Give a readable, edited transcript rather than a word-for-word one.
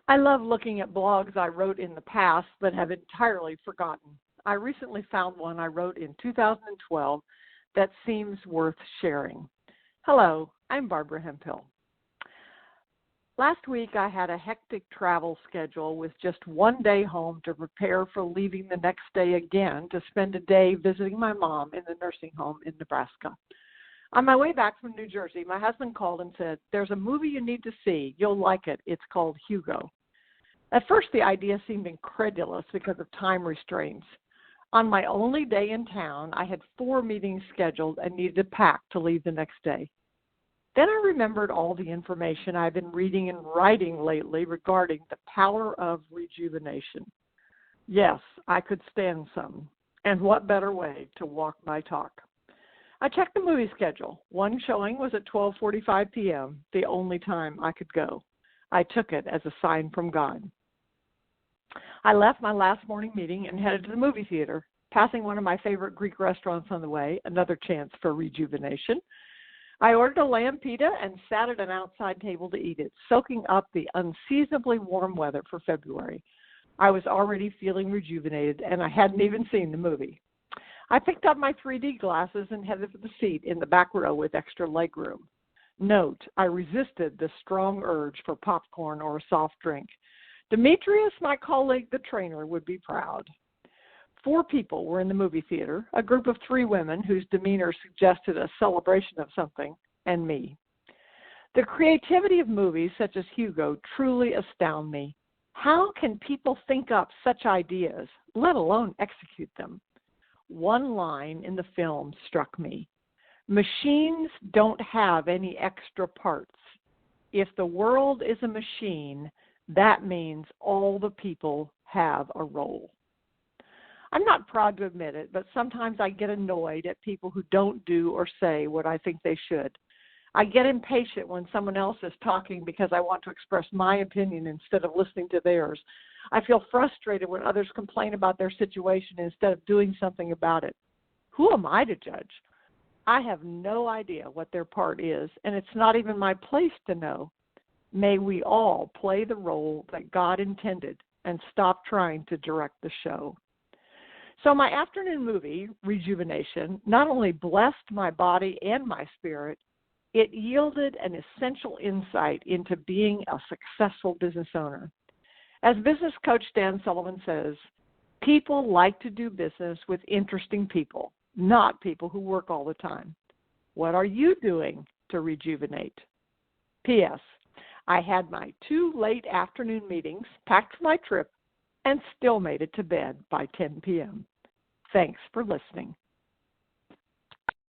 I love looking at blogs I wrote in the past but have entirely forgotten. I recently found one I wrote in 2012 that seems worth sharing. Hello, I'm Barbara Hemphill. Last week I had a hectic travel schedule with just one day home to prepare for leaving the next day again to spend a day visiting my mom in the nursing home in Nebraska. On my way back from New Jersey, my husband called and said, "There's a movie you need to see. You'll like it. It's called Hugo." At first, the idea seemed incredulous because of time restraints. On my only day in town, I had 4 meetings scheduled and needed to pack to leave the next day. Then I remembered all the information I've been reading and writing lately regarding the power of rejuvenation. Yes, I could stand some. And what better way to walk my talk? I checked the movie schedule. One showing was at 12:45 p.m., the only time I could go. I took it as a sign from God. I left my last morning meeting and headed to the movie theater, passing one of my favorite Greek restaurants on the way, another chance for rejuvenation. I ordered a lamb pita and sat at an outside table to eat it, soaking up the unseasonably warm weather for February. I was already feeling rejuvenated, and I hadn't even seen the movie. I picked up my 3D glasses and headed for the seat in the back row with extra legroom. Note, I resisted the strong urge for popcorn or a soft drink. Demetrius, my colleague, the trainer, would be proud. 4 people were in the movie theater, a group of 3 women whose demeanor suggested a celebration of something, and me. The creativity of movies such as Hugo truly astound me. How can people think up such ideas, let alone execute them? One line in the film struck me. Machines don't have any extra parts. If the world is a machine, that means all the people have a role. I'm not proud to admit it, but sometimes I get annoyed at people who don't do or say what I think they should. I get impatient when someone else is talking because I want to express my opinion instead of listening to theirs. I feel frustrated when others complain about their situation instead of doing something about it. Who am I to judge? I have no idea what their part is, and it's not even my place to know. May we all play the role that God intended and stop trying to direct the show. So my afternoon movie, Rejuvenation, not only blessed my body and my spirit, it yielded an essential insight into being a successful business owner. As business coach Dan Sullivan says, people like to do business with interesting people, not people who work all the time. What are you doing to rejuvenate? P.S. I had my 2 late afternoon meetings, packed for my trip, and still made it to bed by 10 p.m. Thanks for listening.